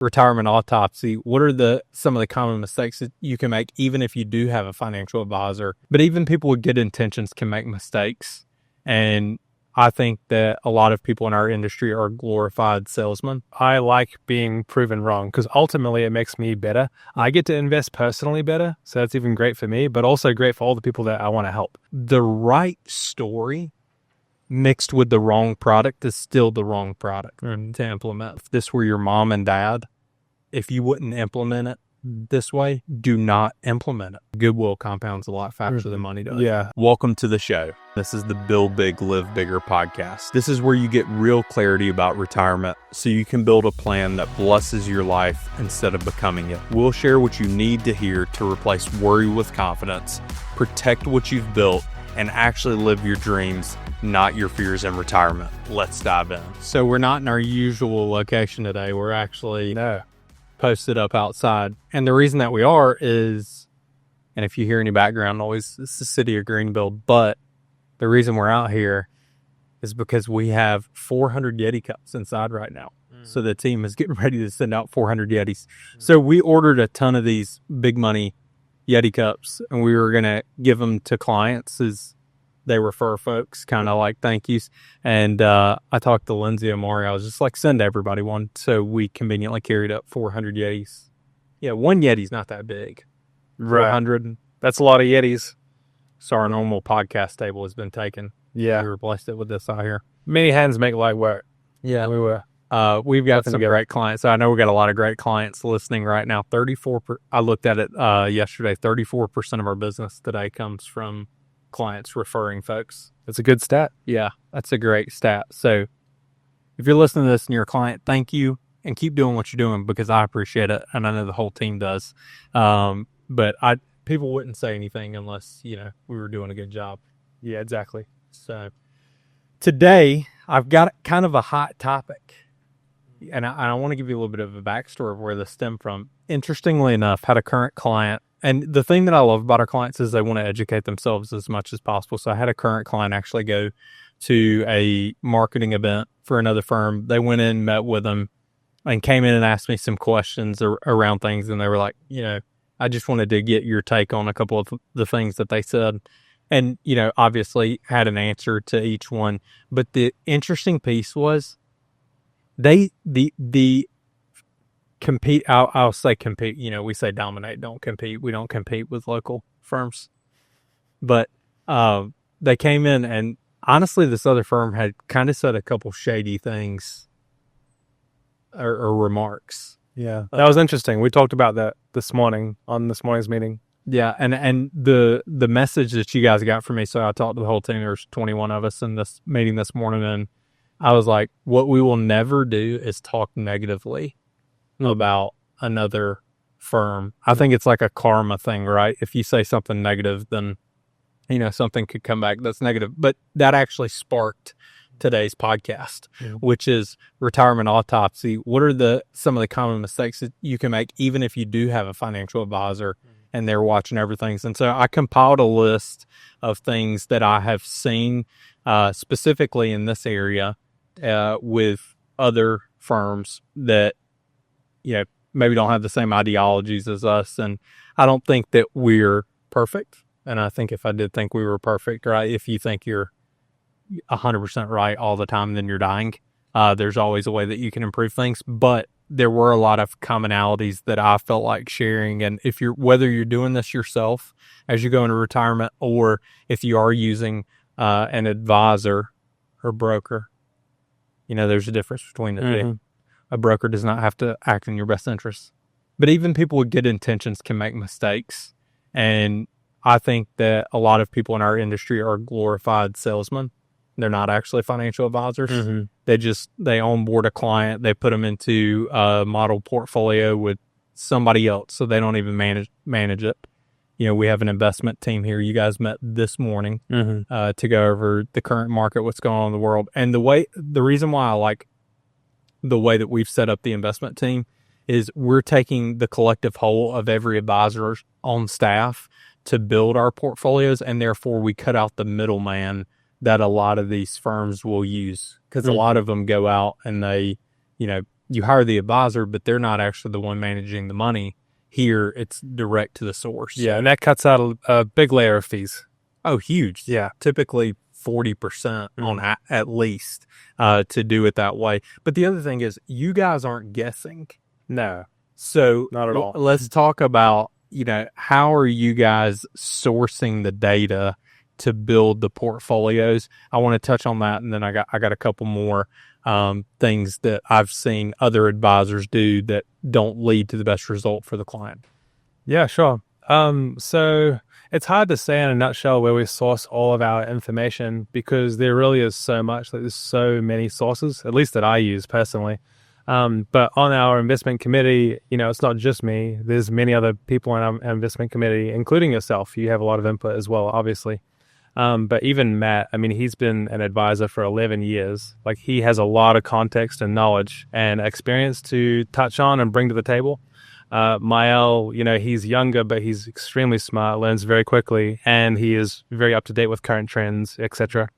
Retirement Autopsy. What are some of the common mistakes that you can make, even if you do have a financial advisor? But even people with good intentions can make mistakes. And I think that a lot of people in our industry are glorified salesmen. I like being proven wrong because ultimately it makes me better. I get to invest personally better, so that's even great for me, but also great for all the people that I want to help. The right story mixed with the wrong product is still the wrong product to implement. If this were your mom and dad, if you wouldn't implement it this way, do not implement it. Goodwill compounds a lot faster than money does. Yeah. Welcome to the show. This is the Build Big, Live Bigger podcast. This is where you get real clarity about retirement so you can build a plan that blesses your life instead of becoming it. We'll share what you need to hear to replace worry with confidence, protect what you've built, and actually live your dreams, not your fears in retirement. Let's dive in. So we're not in our usual location today. We're actually posted up outside. And the reason that we are is, and if you hear any background noise, it's the city of Greenville. But the reason we're out here is because we have 400 Yeti cups inside right now. So the team is getting ready to send out 400 Yetis. So we ordered a ton of these big money Yeti cups, and we were going to give them to clients as they refer folks, kind of like thank yous. And I talked to Lindsay Amari. I was just like, send everybody one. So we conveniently carried up 400 Yetis. Yeah, one Yeti's not that big. Right. 400. That's a lot of Yetis. So our normal podcast table has been taken. Yeah. We replaced it with this out here. Many hands make light work. Yeah. We've got some together. great clients. I know we got a lot of great clients listening right now. I looked at it yesterday. 34% of our business today comes from clients referring folks. It's a good stat. Yeah, that's a great stat. So if you're listening to this and you're a client, thank you, and keep doing what you're doing because I appreciate it, and I know the whole team does. But people wouldn't say anything unless, we were doing a good job. Yeah, exactly. So today I've got kind of a hot topic, and I want to give you a little bit of a backstory of where this stemmed from. Interestingly enough, had a current client. And the thing that I love about our clients is they want to educate themselves as much as possible. So I had a current client actually go to a marketing event for another firm. They went in, met with them, and came in and asked me some questions around things. And they were like, I just wanted to get your take on a couple of the things that they said. And, obviously had an answer to each one. But the interesting piece was the compete, I'll say compete, we say dominate, don't compete. We don't compete with local firms. But they came in, and honestly, this other firm had kind of said a couple shady things or remarks. Yeah, that was interesting. We talked about that this morning on this morning's meeting. Yeah, and the message that you guys got from me, so I talked to the whole team. There's 21 of us in this meeting this morning, and I was like, what we will never do is talk negatively about another firm. I think it's like a karma thing, right? If you say something negative, then, something could come back that's negative. But that actually sparked today's podcast, which is Retirement Autopsy. What are some of the common mistakes that you can make, even if you do have a financial advisor and they're watching everything? And so I compiled a list of things that I have seen specifically in this area with other firms that maybe don't have the same ideologies as us. And I don't think that we're perfect. And I think if I did think we were perfect, right? If you think you're 100% right all the time, then you're dying. There's always a way that you can improve things. But there were a lot of commonalities that I felt like sharing. And whether you're doing this yourself as you go into retirement, or if you are using an advisor or broker, there's a difference between the two. A broker does not have to act in your best interests. But even people with good intentions can make mistakes. And I think that a lot of people in our industry are glorified salesmen. They're not actually financial advisors. They onboard a client. They put them into a model portfolio with somebody else, so they don't even manage it. We have an investment team here. You guys met this morning to go over the current market, what's going on in the world. And the reason why I like the way that we've set up the investment team is we're taking the collective whole of every advisor on staff to build our portfolios, and therefore we cut out the middleman that a lot of these firms will use, because a lot of them go out and they, you hire the advisor, but they're not actually the one managing the money. Here, it's direct to the source. Yeah, and that cuts out a big layer of fees. Oh, huge. Yeah. Typically 40% on at least to do it that way. But the other thing is you guys aren't guessing. No, So not at all. Let's talk about, how are you guys sourcing the data to build the portfolios? I want to touch on that. And then I got a couple more things that I've seen other advisors do that don't lead to the best result for the client. Yeah, sure. So it's hard to say in a nutshell where we source all of our information because there really is so much. Like there's so many sources, at least that I use personally. But on our investment committee, it's not just me. There's many other people on our investment committee, including yourself. You have a lot of input as well, obviously. But even Matt, he's been an advisor for 11 years. Like he has a lot of context and knowledge and experience to touch on and bring to the table. Mael, he's younger, but he's extremely smart, learns very quickly, and he is very up to date with current trends, etc.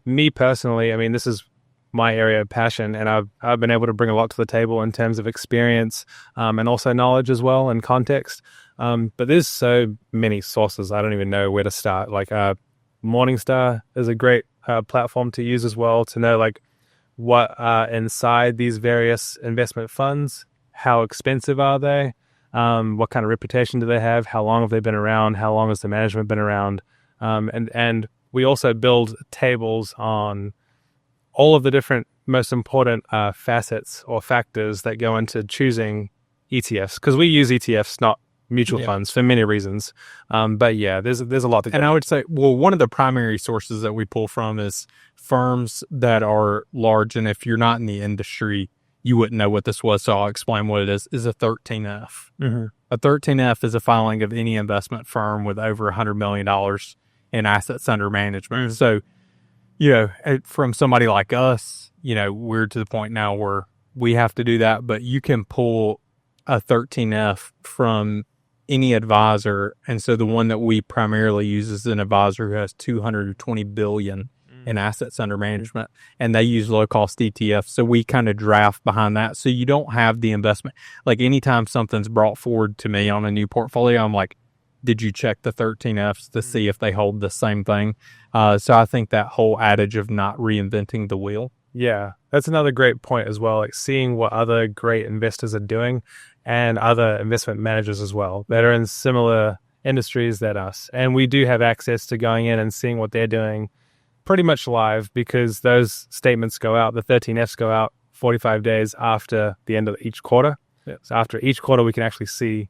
Me personally, this is my area of passion, and I've been able to bring a lot to the table in terms of experience and also knowledge as well and context. But there's so many sources, I don't even know where to start. Like Morningstar is a great platform to use as well to know like what are inside these various investment funds. How expensive are they? What kind of reputation do they have? How long have they been around? How long has the management been around? And we also build tables on all of the different most important facets or factors that go into choosing ETFs, because we use ETFs, not mutual funds, for many reasons. But yeah, there's a lot to go. And I would say, one of the primary sources that we pull from is firms that are large, and if you're not in the industry, you wouldn't know what this was, so I'll explain what it is a 13F. Mm-hmm. A 13F is a filing of any investment firm with over $100 million in assets under management. So, from somebody like us, we're to the point now where we have to do that, but you can pull a 13F from any advisor. And so the one that we primarily use is an advisor who has $220 billion in assets under management, and they use low cost ETFs. So we kind of draft behind that. So you don't have the investment. Like anytime something's brought forward to me on a new portfolio, I'm like, did you check the 13Fs to see if they hold the same thing? So I think that whole adage of not reinventing the wheel. Yeah, that's another great point as well. Like seeing what other great investors are doing and other investment managers as well that are in similar industries than us. And we do have access to going in and seeing what they're doing pretty much live, because those statements go out, the 13Fs go out 45 days after the end of each quarter. Yeah. So after each quarter, we can actually see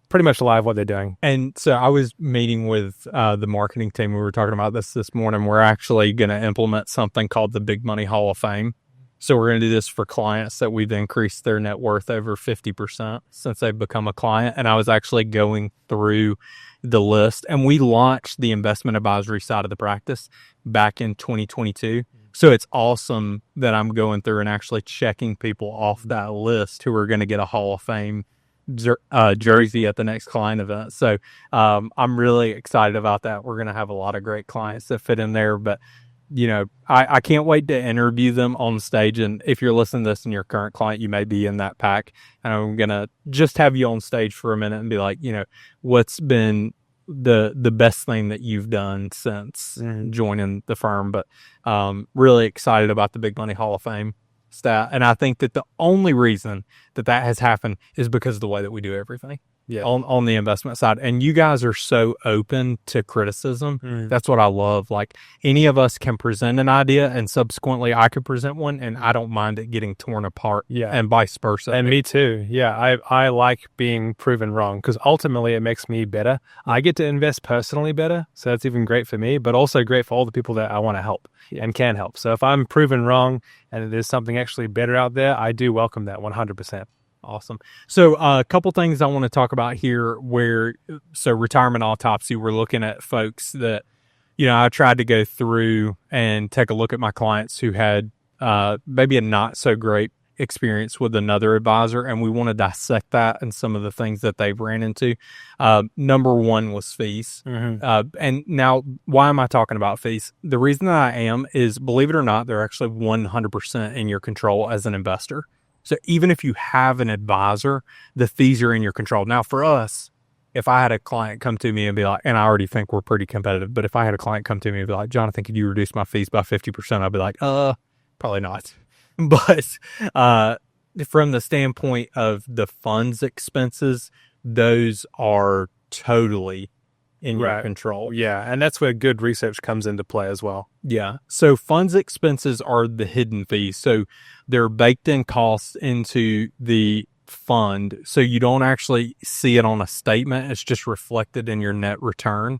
pretty much live what they're doing. And so I was meeting with the marketing team. We were talking about this morning. We're actually going to implement something called the Big Money Hall of Fame. So we're going to do this for clients that we've increased their net worth over 50% since they've become a client. And I was actually going through the list, and we launched the investment advisory side of the practice back in 2022. So it's awesome that I'm going through and actually checking people off that list who are going to get a Hall of Fame jersey at the next client event. So I'm really excited about that. We're going to have a lot of great clients that fit in there, but I can't wait to interview them on stage. And if you're listening to this and you're a current client, you may be in that pack. And I'm going to just have you on stage for a minute and be like, what's been the best thing that you've done since joining the firm. But really excited about the Big Money Hall of Fame stat. And I think that the only reason that has happened is because of the way that we do everything. Yeah. On the investment side. And you guys are so open to criticism. That's what I love. Like any of us can present an idea and subsequently I could present one and I don't mind it getting torn apart. Yeah. And vice versa. And me too. Yeah. I like being proven wrong because ultimately it makes me better. I get to invest personally better. So that's even great for me, but also great for all the people that I want to help and can help. So if I'm proven wrong and there's something actually better out there, I do welcome that 100%. Awesome. So a couple things I want to talk about here so retirement autopsy, we're looking at folks that, I tried to go through and take a look at my clients who had maybe a not so great experience with another advisor, and we want to dissect that and some of the things that they've ran into. Number one was fees. And now, why am I talking about fees? The reason that I am is, believe it or not, they're actually 100% in your control as an investor. So even if you have an advisor, the fees are in your control. Now for us, if I had a client come to me and be like, and I already think we're pretty competitive, but if I had a client come to me and be like, Jonathan, could you reduce my fees by 50%? I'd be like, probably not. But from the standpoint of the funds expenses, those are totally in your control. Yeah, and that's where good research comes into play as well. Yeah. So funds expenses are the hidden fees. So they're baked in costs into the fund. So you don't actually see it on a statement. It's just reflected in your net return.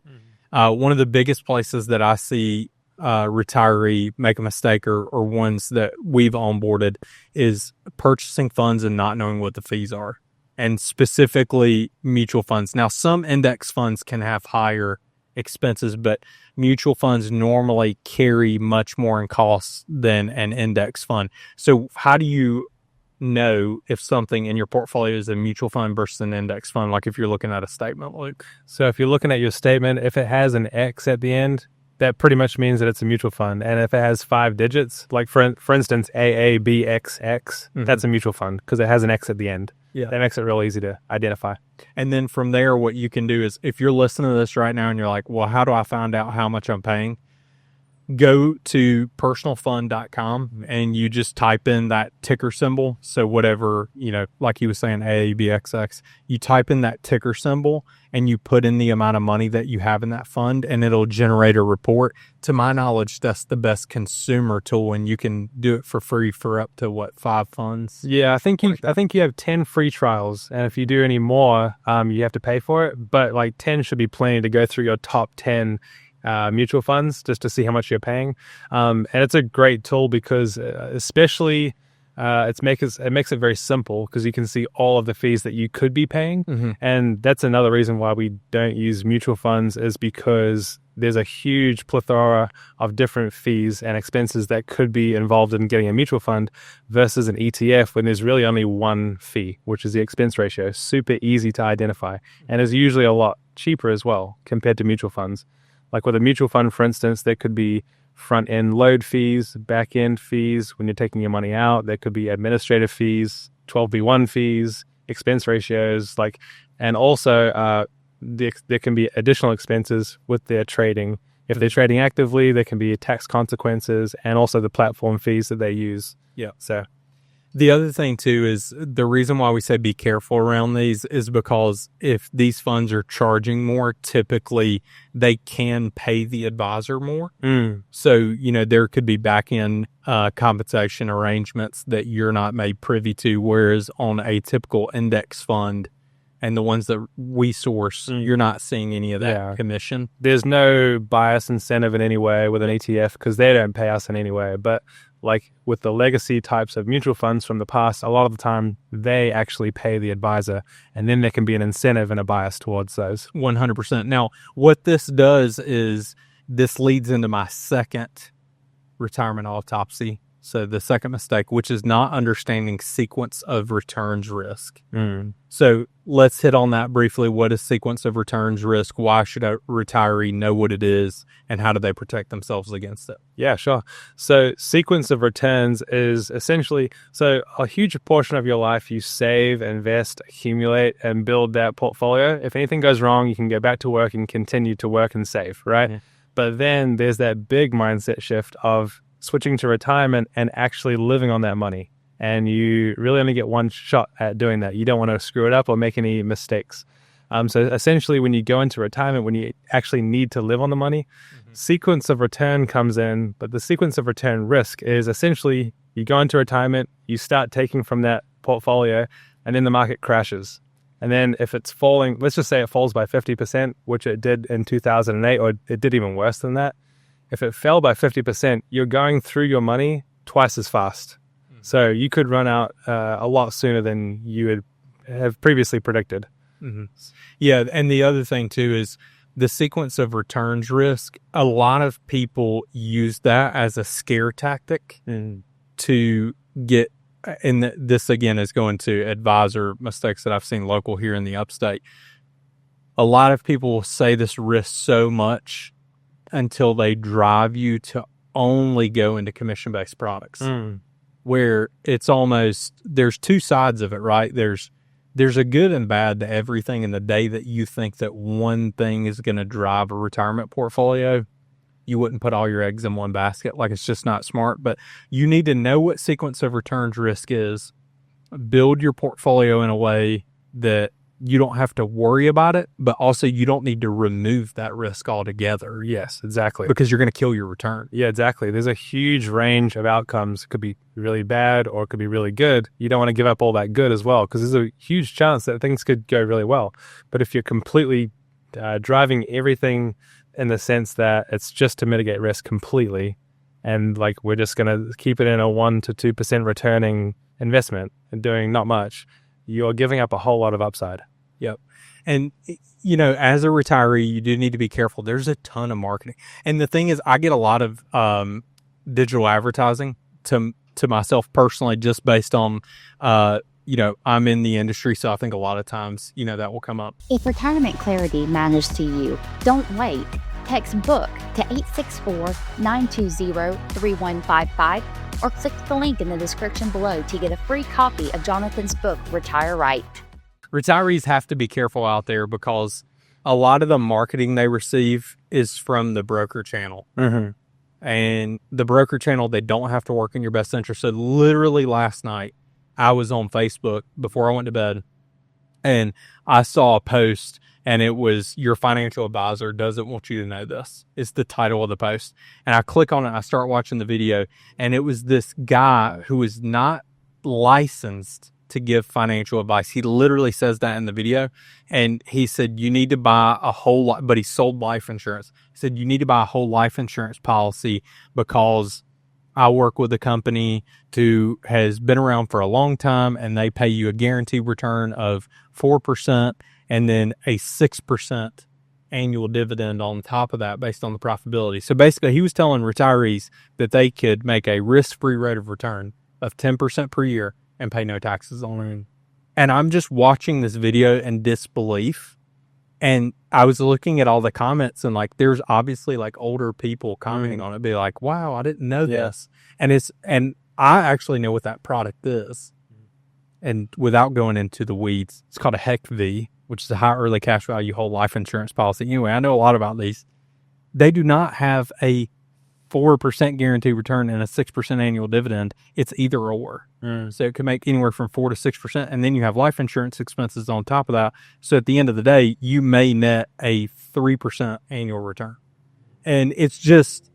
One of the biggest places that I see retiree make a mistake or ones that we've onboarded is purchasing funds and not knowing what the fees are, and specifically mutual funds. Now, some index funds can have higher expenses, but mutual funds normally carry much more in costs than an index fund. So how do you know if something in your portfolio is a mutual fund versus an index fund, like if you're looking at a statement, Luke? So if you're looking at your statement, if it has an X at the end, that pretty much means that it's a mutual fund. And if it has 5 digits, like for instance, AABXX, that's a mutual fund because it has an X at the end. Yeah. That makes it real easy to identify. And then from there, what you can do is, if you're listening to this right now and you're like, well, how do I find out how much I'm paying? Go to personalfund.com and you just type in that ticker symbol. So whatever, like he was saying, AABXX, you type in that ticker symbol and you put in the amount of money that you have in that fund and it'll generate a report. To my knowledge, that's the best consumer tool, and you can do it for free for up to 5 funds. Yeah, I think you have 10 free trials, and if you do any more, you have to pay for it. But like 10 should be plenty to go through your top 10 mutual funds just to see how much you're paying. And it's a great tool because especially it makes it very simple because you can see all of the fees that you could be paying. And that's another reason why we don't use mutual funds, is because there's a huge plethora of different fees and expenses that could be involved in getting a mutual fund versus an ETF when there's really only one fee, which is the expense ratio. Super easy to identify and is usually a lot cheaper as well compared to mutual funds. Like with a mutual fund, for instance, there could be front-end load fees, back-end fees when you're taking your money out. There could be administrative fees, 12b1 fees, expense ratios, and also there can be additional expenses with their trading. If they're trading actively, there can be tax consequences and also the platform fees that they use. Yeah. So the other thing too is the reason why we say be careful around these is because if these funds are charging more, typically they can pay the advisor more. So, there could be back-end compensation arrangements that you're not made privy to, whereas on a typical index fund and the ones that we source, you're not seeing any of that commission. There's no bias incentive in any way with an ETF because they don't pay us in any way. But like with the legacy types of mutual funds from the past, a lot of the time they actually pay the advisor, and then there can be an incentive and a bias towards those. 100%. Now, what this does is this leads into my second retirement autopsy. So the second mistake, which is not understanding sequence of returns risk. So let's hit on that briefly. What is sequence of returns risk? Why should a retiree know what it is? And how do they protect themselves against it? Yeah, sure. So sequence of returns is essentially, so a huge portion of your life you save, invest, accumulate, and build that portfolio. If anything goes wrong, you can go back to work and continue to work and save, right? Yeah. But then there's that big mindset shift of switching to retirement and actually living on that money. And you really only get one shot at doing that. You don't want to screw it up or make any mistakes. So essentially when you go into retirement, when you actually need to live on the money, sequence of return comes in. But the sequence of return risk is essentially you go into retirement, you start taking from that portfolio, and then the market crashes. And then if it's falling, let's just say it falls by 50%, which it did in 2008, or it did even worse than that. If it fell by 50%, you're going through your money twice as fast. So you could run out a lot sooner than you would have previously predicted. Yeah, and the other thing too is the sequence of returns risk. A lot of people use that as a scare tactic to get, and this again is going to advisor mistakes that I've seen local here in the upstate. A lot of people will say this risk so much until they drive you to only go into commission-based products. where it's almost, there's two sides of it, right? There's a good and bad to everything. In the day that you think that one thing is going to drive a retirement portfolio, you wouldn't put all your eggs in one basket. Like, it's just not smart. But you need to know what sequence of returns risk is, build your portfolio in a way that you don't have to worry about it, but also you don't need to remove that risk altogether. Yes, exactly. Because you're going to kill your return. Yeah, exactly. There's a huge range of outcomes. It could be really bad or it could be really good. You don't want to give up all that good as well, because there's a huge chance that things could go really well. But if you're completely driving everything in the sense that it's just to mitigate risk completely, and like we're just going to keep it in a 1 to 2% returning investment and doing not much, you're giving up a whole lot of upside. Yep. And, you know, as a retiree, you do need to be careful. There's a ton of marketing. And the thing is, I get a lot of digital advertising to myself personally, just based on, you know, I'm in the industry. So I think a lot of times, you know, that will come up. If retirement clarity matters to you, don't wait. Text BOOK to 864-920-3155 or click the link in the description below to get a free copy of Jonathan's book, Retire Right. Retirees have to be careful out there, because a lot of the marketing they receive is from the broker channel. Mm-hmm. And the broker channel, they don't have to work in your best interest. So literally last night, I was on Facebook before I went to bed, and I saw a post, and it was, "Your financial advisor doesn't want you to know this." It's the title of the post. And I click on it, I start watching the video, and it was this guy who is not licensed to give financial advice. He literally says that in the video. And he said, you need to buy a whole lot, but he sold life insurance. He said, you need to buy a whole life insurance policy because I work with a company who has been around for a long time, and they pay you a guaranteed return of 4% and then a 6% annual dividend on top of that based on the profitability. So basically, he was telling retirees that they could make a risk-free rate of return of 10% per year and pay no taxes on it. And I'm just watching this video in disbelief. And I was looking at all the comments, and like, there's obviously like older people commenting on it, be like, wow, I didn't know this. And I actually know what that product is. And without going into the weeds, it's called a HEC-V, which is a high early cash value whole life insurance policy. Anyway, I know a lot about these. They do not have a 4% guaranteed return and a 6% annual dividend. It's either or. So it can make anywhere from 4 to 6%. And then you have life insurance expenses on top of that. So at the end of the day, you may net a 3% annual return. And it's just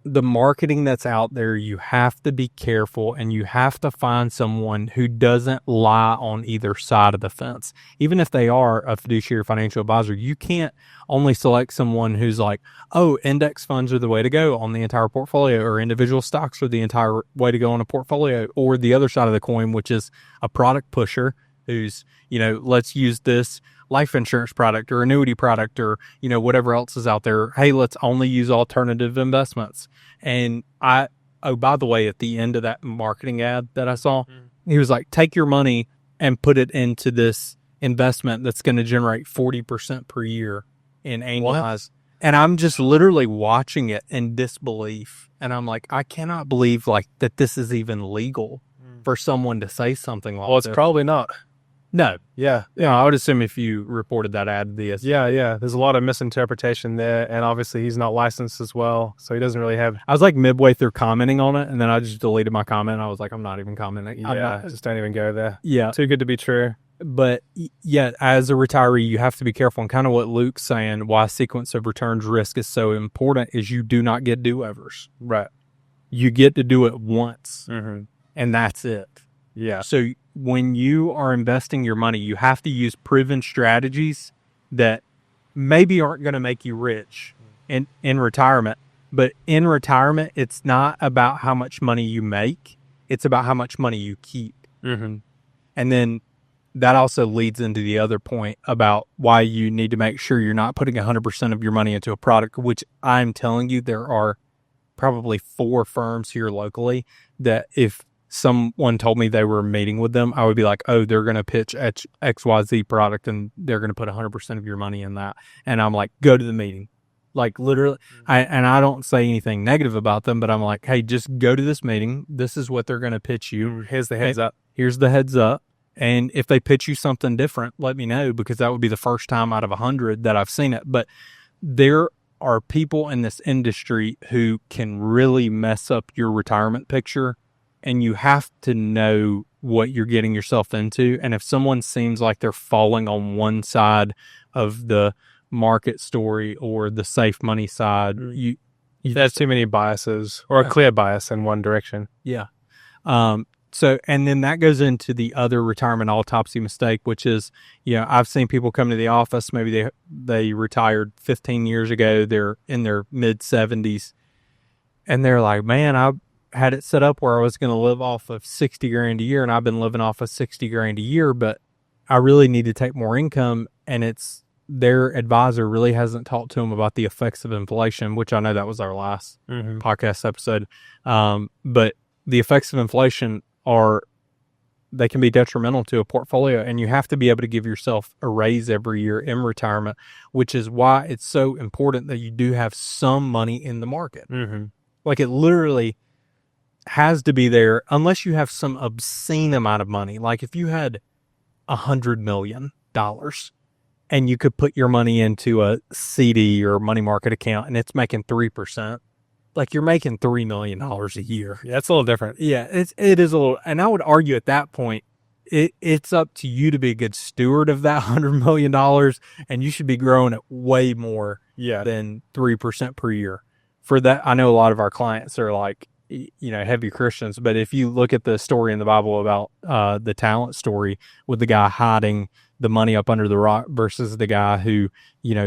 the marketing that's out there. You have to be careful, and you have to find someone who doesn't lie on either side of the fence. Even if they are a fiduciary financial advisor, you can't only select someone who's like, oh, index funds are the way to go on the entire portfolio, or individual stocks are the entire way to go on a portfolio, or the other side of the coin, which is a product pusher who's, you know, let's use this life insurance product or annuity product or, you know, whatever else is out there. Hey, let's only use alternative investments. And by the way, at the end of that marketing ad that I saw, he was like, take your money and put it into this investment that's going to generate 40% per year in annualized. And I'm just literally watching it in disbelief. And I'm like, I cannot believe like that this is even legal for someone to say something like that. Well, it's probably not. No. Yeah. Yeah, I would assume if you reported that ad to the SEC. Yeah. There's a lot of misinterpretation there. And obviously, he's not licensed as well. So he doesn't really have. I was like midway through commenting on it, and then I just deleted my comment. I was like, I'm not even commenting. Yeah, just don't even go there. Yeah. Too good to be true. But yeah, as a retiree, you have to be careful. And kind of what Luke's saying, why sequence of returns risk is so important, is you do not get do-overs. Right. You get to do it once, and that's it. Yeah. So when you are investing your money, you have to use proven strategies that maybe aren't going to make you rich in retirement. But in retirement, it's not about how much money you make. It's about how much money you keep. And then that also leads into the other point about why you need to make sure you're not putting 100% of your money into a product, which I'm telling you, there are probably 4 firms here locally that if someone told me they were meeting with them, I would be like, oh, they're going to pitch XYZ product and they're going to put 100% of your money in that. And I'm like, go to the meeting. Like literally, I don't say anything negative about them, but I'm like, hey, just go to this meeting. This is what they're going to pitch you. Here's the heads up. Here's the heads up. And if they pitch you something different, let me know, because that would be the first time out of 100 that I've seen it. But there are people in this industry who can really mess up your retirement picture, and you have to know what you're getting yourself into. And if someone seems like they're falling on one side of the market story or the safe money side, you there's too many biases, or a clear bias in one direction. Yeah. So, and then that goes into the other retirement autopsy mistake, which is, I've seen people come to the office, maybe they retired 15 years ago, they're in their mid 70s, and they're like, man, I had it set up where I was going to live off of 60 grand a year, and I've been living off of 60 grand a year, but I really need to take more income. And it's their advisor really hasn't talked to them about the effects of inflation, which I know that was our last podcast episode. But the effects of inflation they can be detrimental to a portfolio, and you have to be able to give yourself a raise every year in retirement, which is why it's so important that you do have some money in the market. Like, it literally has to be there unless you have some obscene amount of money. Like if you had $100 million and you could put your money into a CD or money market account and it's making 3%. Like, you're making $3 million a year. Yeah, that's a little different. Yeah, it is a little, and I would argue at that point, it's up to you to be a good steward of that $100 million, and you should be growing at way more than 3% per year. For that, I know a lot of our clients are like, heavy Christians, but if you look at the story in the Bible about the talent story with the guy hiding the money up under the rock versus the guy who,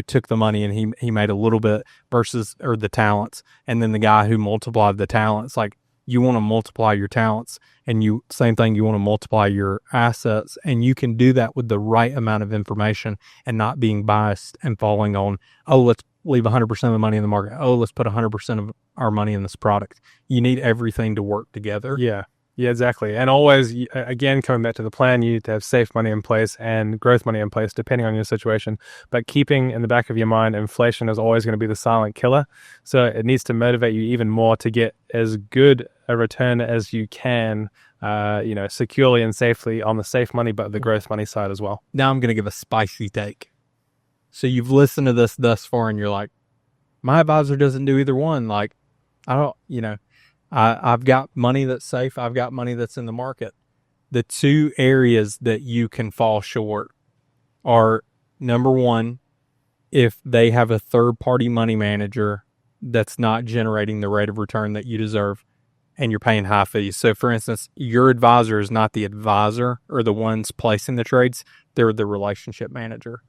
took the money and he made a little bit or the talents. And then the guy who multiplied the talents, like, you want to multiply your talents, and same thing, you want to multiply your assets, and you can do that with the right amount of information and not being biased and falling on, let's leave 100% of the money in the market. Let's put 100% of our money in this product. You need everything to work together. Yeah, exactly. And always, again, coming back to the plan, you need to have safe money in place and growth money in place, depending on your situation. But keeping in the back of your mind, inflation is always going to be the silent killer. So it needs to motivate you even more to get as good a return as you can, securely and safely on the safe money, but the growth money side as well. Now I'm going to give a spicy take. So you've listened to this thus far and you're like, my advisor doesn't do either one. Like, I've got money that's safe. I've got money that's in the market. The two areas that you can fall short are, number one, if they have a third-party money manager that's not generating the rate of return that you deserve, and you're paying high fees. So, for instance, your advisor is not the advisor or the ones placing the trades. They're the relationship manager.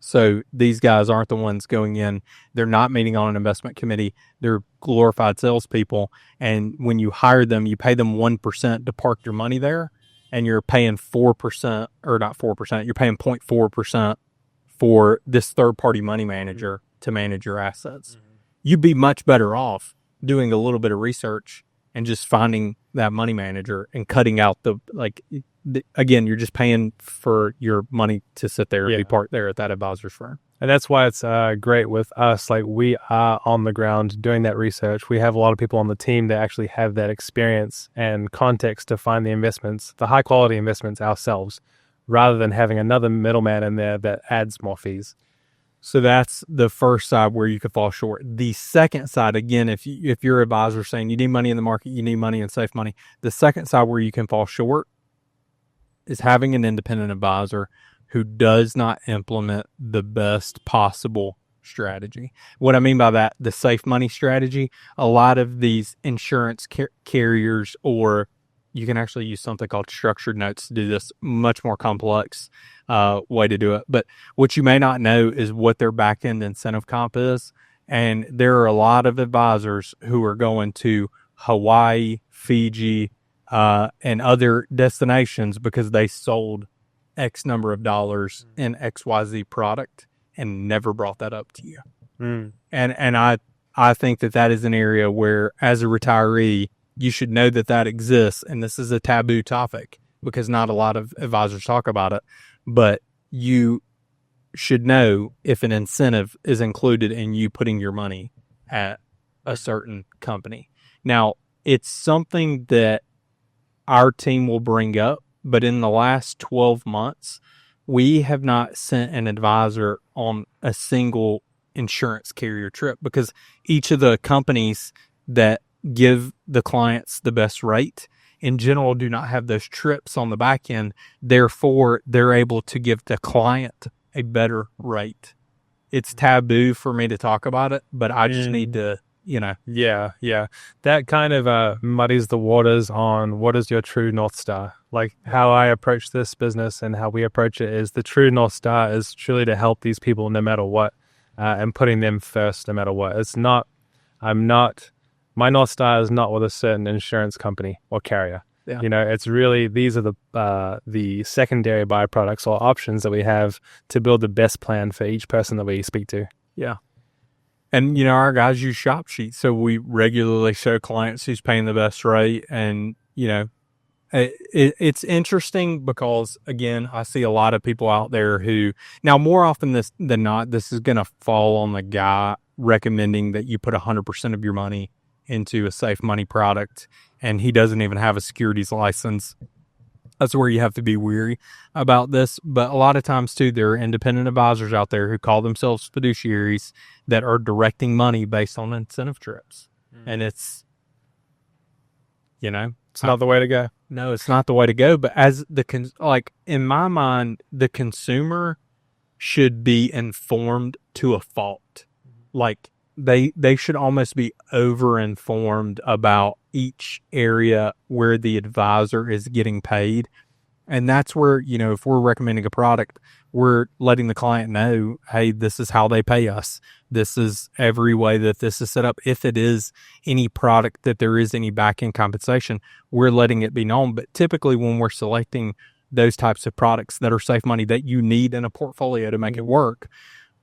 So these guys aren't the ones going in. They're not meeting on an investment committee. They're glorified salespeople. And when you hire them, you pay them 1% to park your money there, and you're paying 4%, or not 4%, you're paying 0.4% for this third-party money manager to manage your assets. You'd be much better off doing a little bit of research and just finding that money manager and cutting out again, you're just paying for your money to sit there and be parked there at that advisor's firm. And that's why it's great with us. Like, we are on the ground doing that research. We have a lot of people on the team that actually have that experience and context to find the investments, the high quality investments ourselves, rather than having another middleman in there that adds more fees. So that's the first side where you could fall short. The second side, again, if your advisor is saying you need money in the market, you need money and safe money, the second side where you can fall short is having an independent advisor who does not implement the best possible strategy. What I mean by that, the safe money strategy, a lot of these insurance carriers, or you can actually use something called structured notes to do this, much more complex way to do it. But what you may not know is what their back-end incentive comp is. And there are a lot of advisors who are going to Hawaii, Fiji, and other destinations because they sold X number of dollars in XYZ product and never brought that up to you. And I think that is an area where, as a retiree, you should know that exists. And this is a taboo topic because not a lot of advisors talk about it, but you should know if an incentive is included in you putting your money at a certain company. Now, it's something that our team will bring up, but in the last 12 months, we have not sent an advisor on a single insurance carrier trip because each of the companies that give the clients the best rate in general do not have those trips on the back end. Therefore, they're able to give the client a better rate. It's taboo for me to talk about it, but I just need to, Yeah. That kind of muddies the waters on what is your true North Star. Like how I approach this business and how we approach it is the true North Star is truly to help these people no matter what, and putting them first no matter what. My North Star is not with a certain insurance company or carrier. Yeah. It's really, these are the secondary byproducts or options that we have to build the best plan for each person that we speak to. Yeah. And, our guys use shop sheets. So we regularly show clients who's paying the best rate. And, it's interesting because, again, I see a lot of people out there who, now more often than not, this is going to fall on the guy recommending that you put 100% of your money into a safe money product, and he doesn't even have a securities license. That's where you have to be weary about this. But a lot of times, too, there are independent advisors out there who call themselves fiduciaries that are directing money based on incentive trips. And it's, It's not the way to go. No, it's not the way to go. But as in my mind, the consumer should be informed to a fault. Like, they should almost be over-informed about each area where the advisor is getting paid. And that's where, if we're recommending a product, we're letting the client know, hey, this is how they pay us. This is every way that this is set up. If it is any product that there is any back-end compensation, we're letting it be known. But typically when we're selecting those types of products that are safe money that you need in a portfolio to make it work,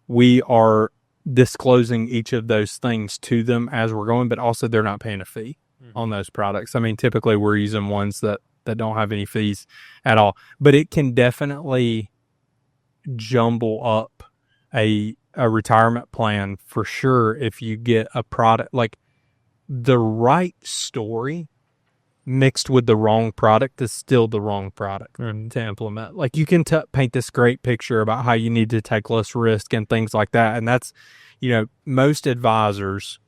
we are disclosing each of those things to them as we're going, but also they're not paying a fee on those products. I mean, typically we're using ones that don't have any fees at all, but it can definitely jumble up a retirement plan for sure if you get a product like the right story mixed with the wrong product is still the wrong product to implement. Like you can paint this great picture about how you need to take less risk and things like that. And that's, most advisors,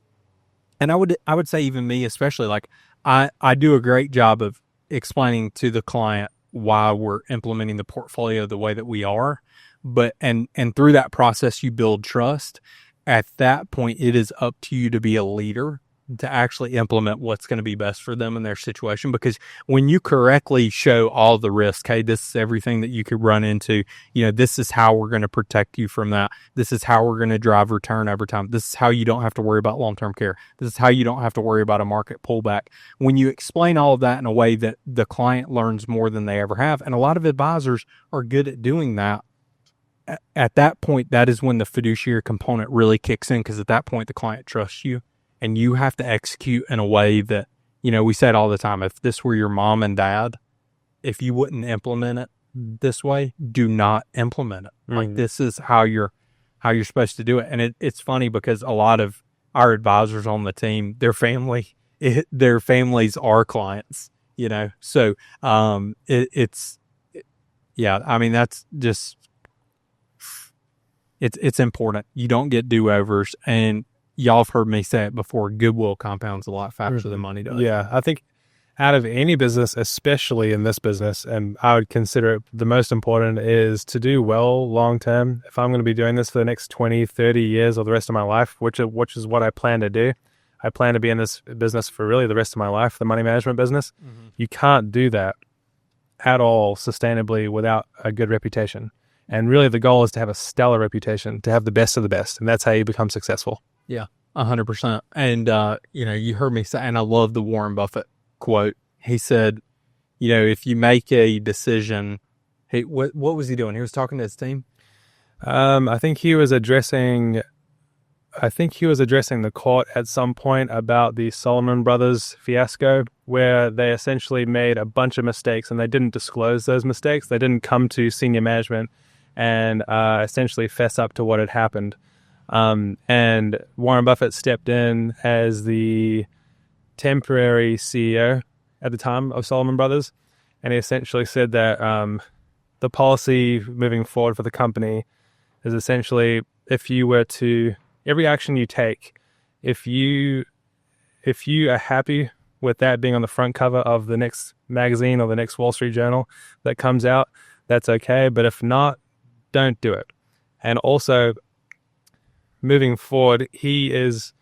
and I would say even me, especially, like I do a great job of explaining to the client why we're implementing the portfolio the way that we are. But, and through that process, you build trust. At that point, it is up to you to be a leader to actually implement what's going to be best for them in their situation. Because when you correctly show all the risk, hey, this is everything that you could run into, this is how we're going to protect you from that. This is how we're going to drive return over time. This is how you don't have to worry about long-term care. This is how you don't have to worry about a market pullback. When you explain all of that in a way that the client learns more than they ever have, and a lot of advisors are good at doing that, at that point, that is when the fiduciary component really kicks in, because at that point, the client trusts you. And you have to execute in a way that, we say it all the time. If this were your mom and dad, if you wouldn't implement it this way, do not implement it. Like this is how you're supposed to do it. And it's funny because a lot of our advisors on the team, their families are clients, So that's just, it's important. You don't get do-overs, and y'all have heard me say it before, goodwill compounds a lot faster than money does. Yeah, I think out of any business, especially in this business, and I would consider it the most important, is to do well long-term. If I'm going to be doing this for the next 20, 30 years or the rest of my life, which is what I plan to do, I plan to be in this business for really the rest of my life, the money management business. Mm-hmm. You can't do that at all sustainably without a good reputation. And really the goal is to have a stellar reputation, to have the best of the best. And that's how you become successful. Yeah, 100%. And, you heard me say, and I love the Warren Buffett quote. He said, if you make a decision, what was he doing? He was talking to his team. I think he was addressing the court at some point about the Solomon Brothers fiasco, where they essentially made a bunch of mistakes and they didn't disclose those mistakes. They didn't come to senior management and essentially fess up to what had happened. And Warren Buffett stepped in as the temporary CEO at the time of Solomon Brothers, and he essentially said that the policy moving forward for the company is essentially, if you were to, every action you take, if you are happy with that being on the front cover of the next magazine or the next Wall Street Journal that comes out, that's okay. But if not, don't do it. And also, moving forward, he is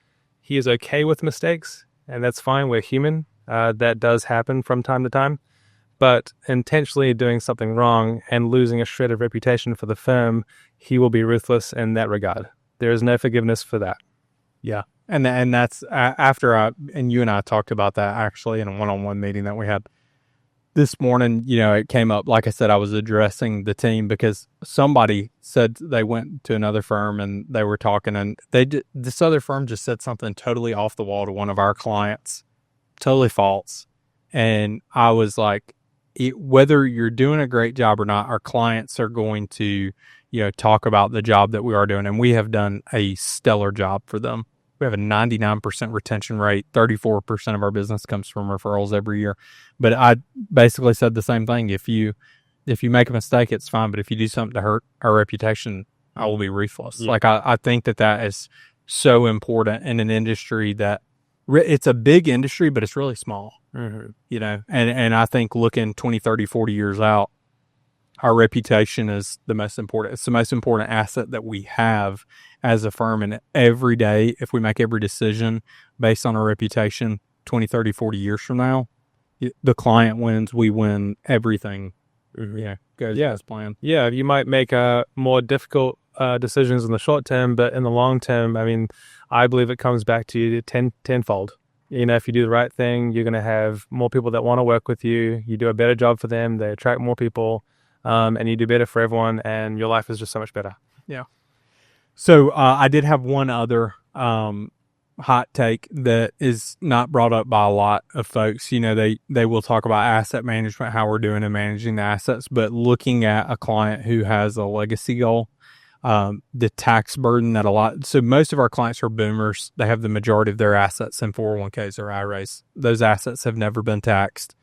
okay with mistakes, and that's fine. We're human. That does happen from time to time. But intentionally doing something wrong and losing a shred of reputation for the firm, he will be ruthless in that regard. There is no forgiveness for that. Yeah. And that's after and you and I talked about that actually in a one-on-one meeting that we had this morning. It came up, like I said, I was addressing the team because somebody said they went to another firm and they were talking, and this other firm just said something totally off the wall to one of our clients, totally false. And I was like, whether you're doing a great job or not, our clients are going to, talk about the job that we are doing. And we have done a stellar job for them. We have a 99% retention rate. 34% of our business comes from referrals every year. But I basically said the same thing. If you make a mistake, it's fine. But if you do something to hurt our reputation, I will be ruthless. Yeah. Like I think that is so important in an industry that it's a big industry, but it's really small. Mm-hmm. And I think looking 20, 30, 40 years out, our reputation is the most important. It's the most important asset that we have as a firm. And every day, if we make every decision based on our reputation, 20, 30, 40 years from now, the client wins, we win, everything goes as planned. Yeah, you might make more difficult decisions in the short term, but in the long term, I mean, I believe it comes back to you tenfold. If you do the right thing, you're going to have more people that want to work with you. You do a better job for them. They attract more people, and you do better for everyone, and your life is just so much better. Yeah. So I did have one other hot take that is not brought up by a lot of folks. They will talk about asset management, how we're doing in managing the assets, but looking at a client who has a legacy goal, the tax burden so most of our clients are boomers. They have the majority of their assets in 401ks or IRAs. Those assets have never been taxed.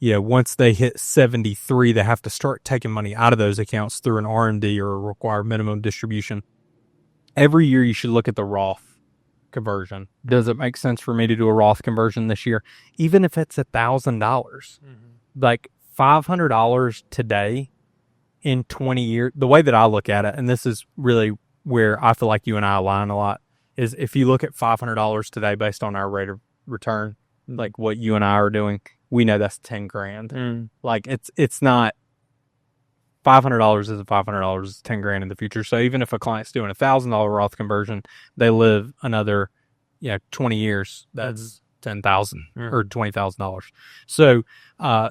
Once they hit 73, they have to start taking money out of those accounts through an RMD or a required minimum distribution. Every year you should look at the Roth conversion. Does it make sense for me to do a Roth conversion this year? Even if it's $1,000, like $500 today in 20 years, the way that I look at it, and this is really where I feel like you and I align a lot, is if you look at $500 today based on our rate of return, like what you and I are doing, we know that's 10 grand. Like it's not $500 is $500 is 10 grand in the future. So even if a client's doing $1,000 Roth conversion, they live another 20 years. That's $10,000 or $20,000. So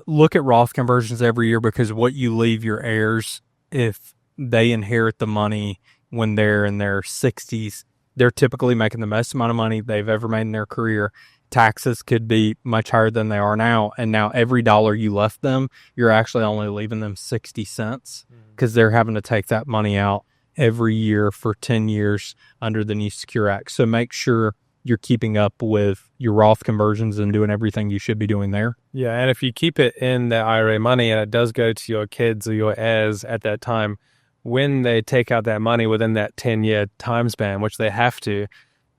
look at Roth conversions every year, because what you leave your heirs, if they inherit the money when they're in their 60s, they're typically making the most amount of money they've ever made in their career. Taxes could be much higher than they are now. And now every dollar you left them, you're actually only leaving them 60 cents because they're having to take that money out every year for 10 years under the new Secure Act. So make sure you're keeping up with your Roth conversions and doing everything you should be doing there. Yeah, and if you keep it in the IRA money and it does go to your kids or your heirs at that time, when they take out that money within that 10-year time span, which they have to,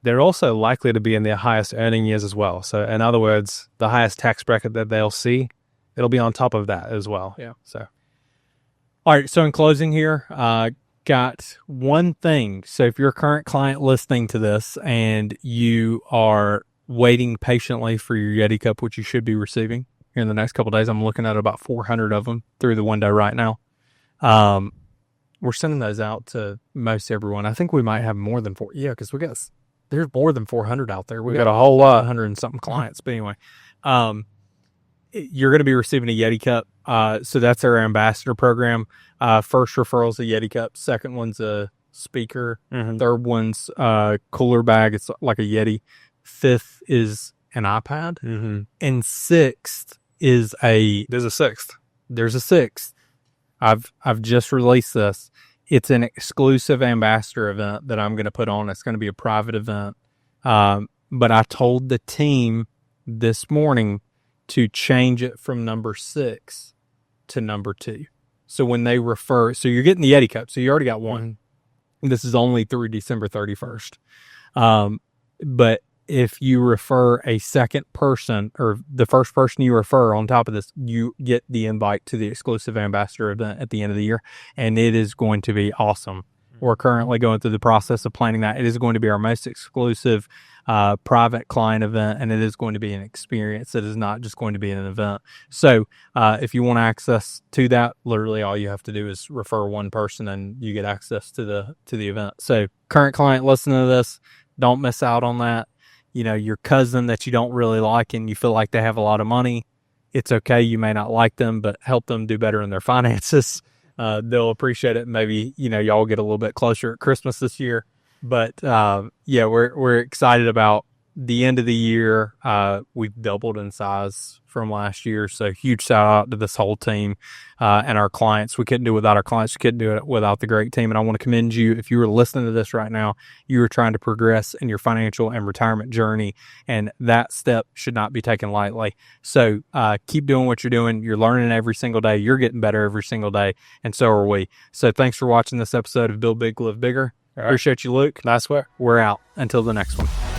they're also likely to be in their highest earning years as well. So in other words, the highest tax bracket that they'll see, it'll be on top of that as well. Yeah. So, all right. So in closing here, got one thing. So if you're a current client listening to this and you are waiting patiently for your Yeti cup, which you should be receiving here in the next couple of days, I'm looking at about 400 of them through the window right now. We're sending those out to most everyone. I think we might have more than four. Yeah, because there's more than 400 out there. We got a whole lot, 100 and something clients. But anyway, you're going to be receiving a Yeti cup. So that's our ambassador program. First referral's a Yeti cup. Second one's a speaker. Third one's a cooler bag. It's like a Yeti. Fifth is an iPad. And sixth is there's a sixth. There's a sixth. I've just released this. It's an exclusive ambassador event that I'm going to put on. It's going to be a private event. But I told the team this morning to change it from number 6 to number 2. So when they refer, so you're getting the Yeti Cup. So you already got one. This is only through December 31st. But if you refer a second person or the first person you refer on top of this, you get the invite to the exclusive ambassador event at the end of the year. And it is going to be awesome. We're currently going through the process of planning that. It is going to be our most exclusive private client event, and it is going to be an experience. It is not just going to be an event. So if you want access to that, literally all you have to do is refer one person and you get access to the event. So current client listening to this, don't miss out on that. You know, your cousin that you don't really like and you feel like they have a lot of money, it's okay. You may not like them, but help them do better in their finances. They'll appreciate it. Maybe, you know, y'all get a little bit closer at Christmas this year. But yeah, we're excited about the end of the year. We've doubled in size from last year. So huge shout out to this whole team and our clients. We couldn't do it without our clients. We couldn't do it without the great team. And I want to commend you. If you were listening to this right now, you are trying to progress in your financial and retirement journey. And that step should not be taken lightly. So keep doing what you're doing. You're learning every single day. You're getting better every single day. And so are we. So thanks for watching this episode of Build Big, Live Bigger. All right. Appreciate you, Luke. Nice work. We're out. Until the next one.